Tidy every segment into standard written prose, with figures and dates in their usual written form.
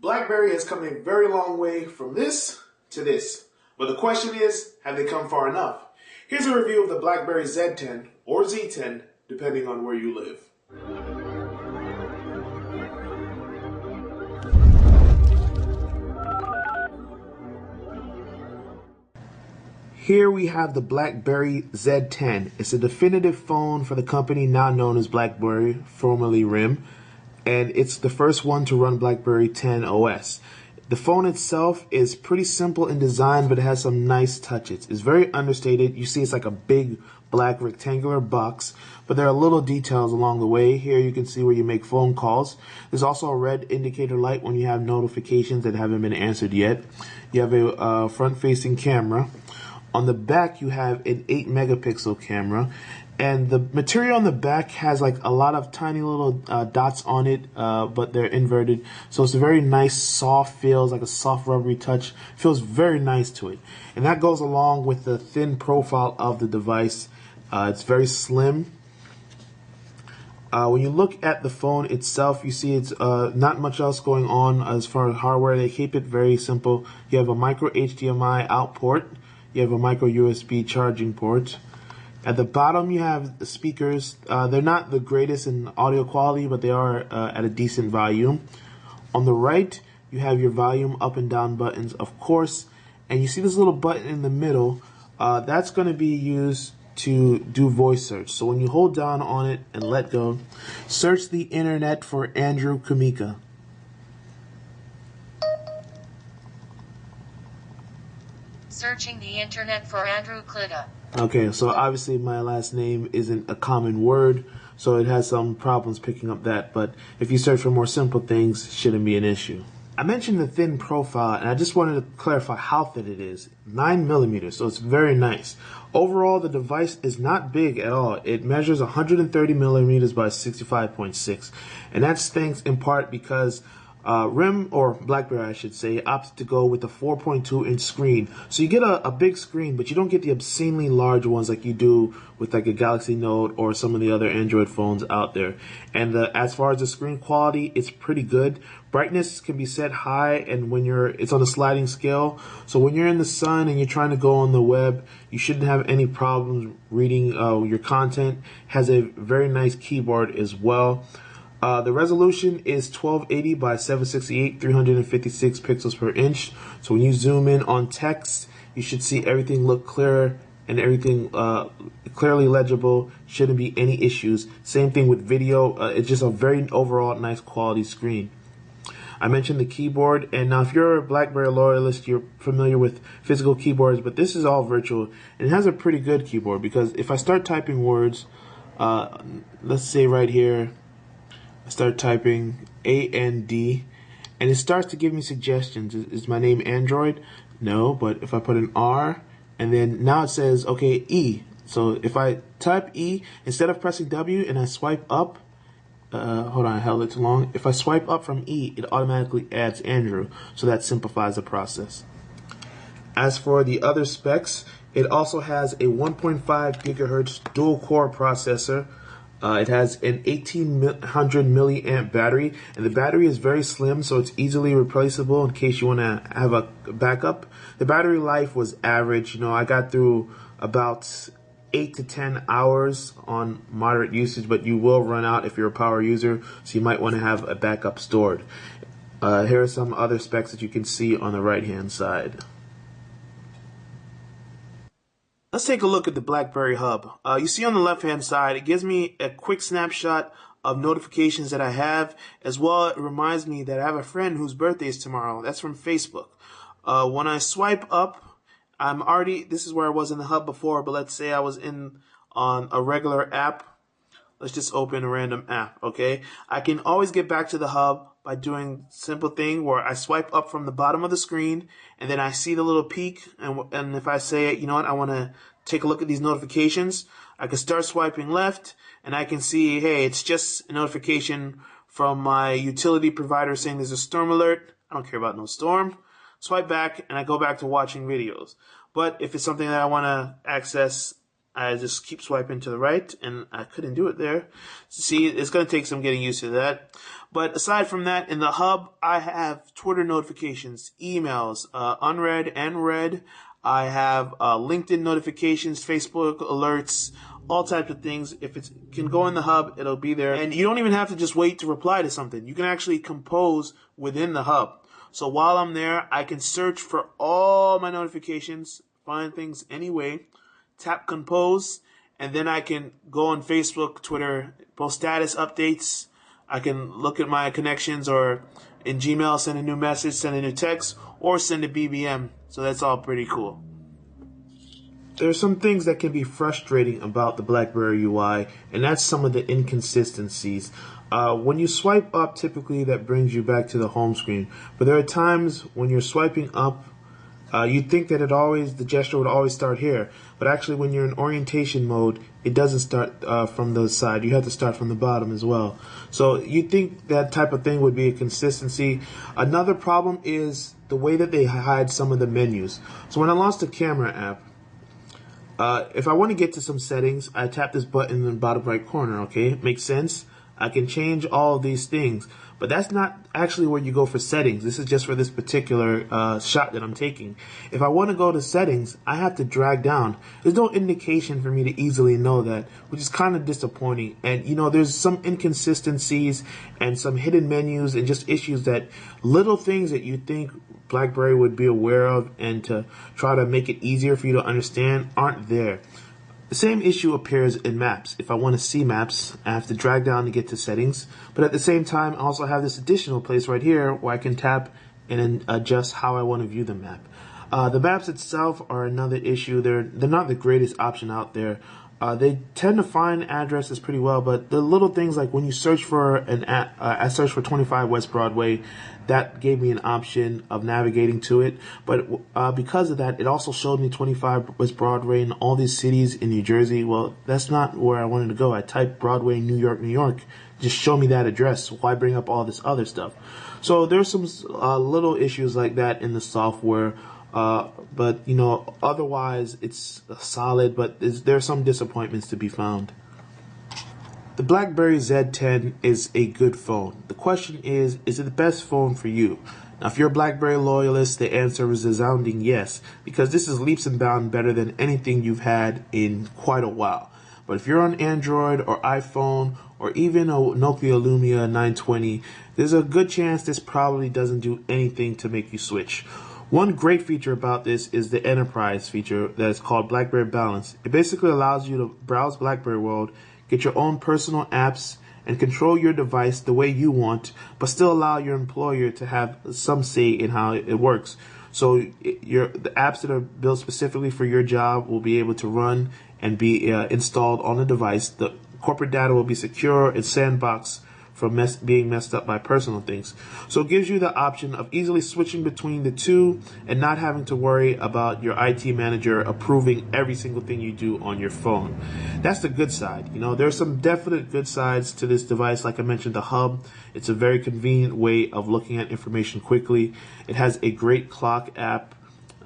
BlackBerry has come a very long way from this to this. But the question is, have they come far enough? Here's a review of the BlackBerry Z10 or Z10, depending on where you live. Here we have the BlackBerry Z10. It's a definitive phone for the company now known as BlackBerry, formerly RIM, and it's the first one to run BlackBerry 10 OS. The phone itself is pretty simple in design, but it has some nice touches. It's very understated. You see it's like a big black rectangular box, but there are little details along the way. Here you can see where you make phone calls. There's also a red indicator light when you have notifications that haven't been answered yet. You have a front-facing camera. On the back, you have an 8 megapixel camera, and the material on the back has like a lot of tiny little dots on it, but they're inverted. So it's a very nice, soft feels, like a soft rubbery touch. Feels very nice to it. And that goes along with the thin profile of the device. It's very slim. When you look at the phone itself, you see it's not much else going on as far as hardware. They keep it very simple. You have a micro HDMI out port. You have a micro USB charging port. At the bottom you have the speakers. They're not the greatest in audio quality, but they are at a decent volume. On the right you have your volume up and down buttons, of course, and you see this little button in the middle. That's going to be used to do voice search. So when you hold down on it and let go, search the internet for Andrew Kamika. Searching the internet for Andrew Klida. Okay, so obviously my last name isn't a common word, so it has some problems picking up that, but if you search for more simple things, it shouldn't be an issue. I mentioned the thin profile, and I just wanted to clarify how thin it is. 9 millimeters, so it's very nice. Overall, the device is not big at all. It measures 130 millimeters by 65.6, and that's thanks in part because RIM, or BlackBerry I should say, opted to go with a 4.2-inch screen. So you get a big screen, but you don't get the obscenely large ones like you do with like a Galaxy Note or some of the other Android phones out there. And as far as the screen quality, it's pretty good. Brightness can be set high, and when it's on a sliding scale. So when you're in the sun and you're trying to go on the web, you shouldn't have any problems reading your content. It has a very nice keyboard as well. The resolution is 1280 by 768, 356 pixels per inch. So when you zoom in on text, you should see everything look clearer and everything clearly legible. Shouldn't be any issues. Same thing with video. It's just a very overall nice quality screen. I mentioned the keyboard, and now if you're a BlackBerry loyalist, you're familiar with physical keyboards, but this is all virtual, and it has a pretty good keyboard because if I start typing words, let's say right here, I start typing AND, and it starts to give me suggestions. Is my name Android? No, but if I put an R, and then now it says, okay, E. So if I type E, instead of pressing W and I swipe up, hold on, I held it too long. If I swipe up from E, it automatically adds Andrew, so that simplifies the process. As for the other specs, it also has a 1.5 gigahertz dual-core processor. It has an 1800 milliamp battery, and the battery is very slim, so it's easily replaceable in case you want to have a backup. The battery life was average. You know, I got through about 8 to 10 hours on moderate usage, but you will run out if you're a power user, so you might want to have a backup stored. Here are some other specs that you can see on the right-hand side. Let's take a look at the BlackBerry Hub. You see on the left-hand side, it gives me a quick snapshot of notifications that I have. As well, it reminds me that I have a friend whose birthday is tomorrow. That's from Facebook. When I swipe up, this is where I was in the Hub before, but let's say I was on a regular app. Let's just open a random app, okay? I can always get back to the Hub by doing a simple thing where I swipe up from the bottom of the screen, and then I see the little peak, and if I say, you know what, I want to take a look at these notifications, I can start swiping left, and I can see, hey, it's just a notification from my utility provider saying there's a storm alert. I don't care about no storm. Swipe back, and I go back to watching videos. But if it's something that I want to access I just keep swiping to the right, and I couldn't do it there. See, it's going to take some getting used to that. But aside from that, in the hub, I have Twitter notifications, emails, unread and read. I have LinkedIn notifications, Facebook alerts, all types of things. If it can go in the hub, it'll be there. And you don't even have to just wait to reply to something. You can actually compose within the hub. So while I'm there, I can search for all my notifications, find things anyway, tap compose, and then I can go on Facebook, Twitter, post status updates. I can look at my connections, or in Gmail, send a new message, send a new text, or send a BBM. So that's all pretty cool. There are some things that can be frustrating about the BlackBerry UI, and that's some of the inconsistencies. When you swipe up, typically that brings you back to the home screen. But there are times when you're swiping up, you'd think that the gesture would always start here. But actually, when you're in orientation mode, it doesn't start from the side. You have to start from the bottom as well. So you'd think that type of thing would be a consistency. Another problem is the way that they hide some of the menus. So when I launched the camera app, if I want to get to some settings, I tap this button in the bottom right corner, okay? Makes sense? I can change all of these things, but that's not actually where you go for settings. This is just for this particular shot that I'm taking. If I want to go to settings, I have to drag down. There's no indication for me to easily know that, which is kind of disappointing. And you know, there's some inconsistencies and some hidden menus and just issues, that little things that you think BlackBerry would be aware of and to try to make it easier for you to understand aren't there. The same issue appears in maps. If I want to see maps, I have to drag down to get to settings. But at the same time, I also have this additional place right here where I can tap and then adjust how I want to view the map. The maps itself are another issue. They're not the greatest option out there. They tend to find addresses pretty well, but the little things like when you search for an app, I searched for 25 West Broadway, that gave me an option of navigating to it. But because of that, it also showed me 25 West Broadway and all these cities in New Jersey. Well, that's not where I wanted to go. I typed Broadway, New York, New York. Just show me that address. Why bring up all this other stuff? So there's some little issues like that in the software. But you know, otherwise it's solid, but there are some disappointments to be found. The BlackBerry Z10 is a good phone. The question is it the best phone for you? Now, if you're a BlackBerry loyalist, the answer is a resounding yes, because this is leaps and bounds better than anything you've had in quite a while. But if you're on Android or iPhone or even a Nokia Lumia 920, there's a good chance this probably doesn't do anything to make you switch. One great feature about this is the enterprise feature that is called BlackBerry Balance. It basically allows you to browse BlackBerry World, get your own personal apps, and control your device the way you want, but still allow your employer to have some say in how it works. So the apps that are built specifically for your job will be able to run and be installed on the device. The corporate data will be secure and sandboxed from being messed up by personal things. So it gives you the option of easily switching between the two and not having to worry about your IT manager approving every single thing you do on your phone. That's the good side. You know, there's some definite good sides to this device. Like I mentioned, the hub, it's a very convenient way of looking at information quickly. It has a great clock app.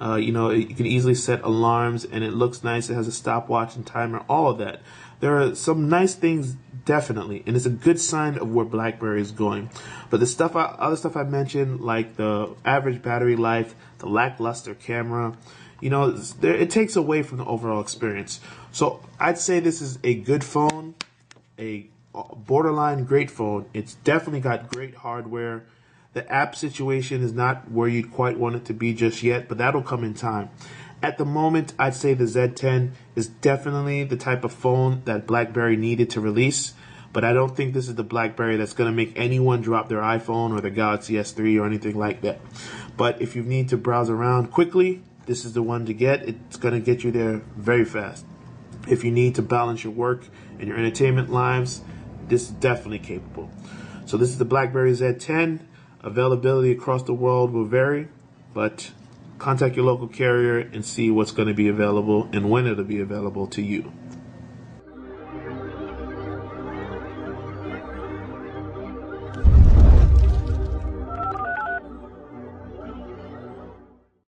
You know, you can easily set alarms, and it looks nice. It has a stopwatch and timer, all of that. There are some nice things, definitely, and it's a good sign of where BlackBerry is going. But the other stuff I mentioned, like the average battery life, the lackluster camera, you know, it takes away from the overall experience. So I'd say this is a good phone, a borderline great phone. It's definitely got great hardware. The app situation is not where you'd quite want it to be just yet, but that'll come in time. At the moment, I'd say the Z10 is definitely the type of phone that BlackBerry needed to release, but I don't think this is the BlackBerry that's going to make anyone drop their iPhone or their Galaxy S3 or anything like that. But if you need to browse around quickly, this is the one to get. It's going to get you there very fast. If you need to balance your work and your entertainment lives, this is definitely capable. So this is the BlackBerry Z10. Availability across the world will vary, but contact your local carrier and see what's going to be available and when it'll be available to you.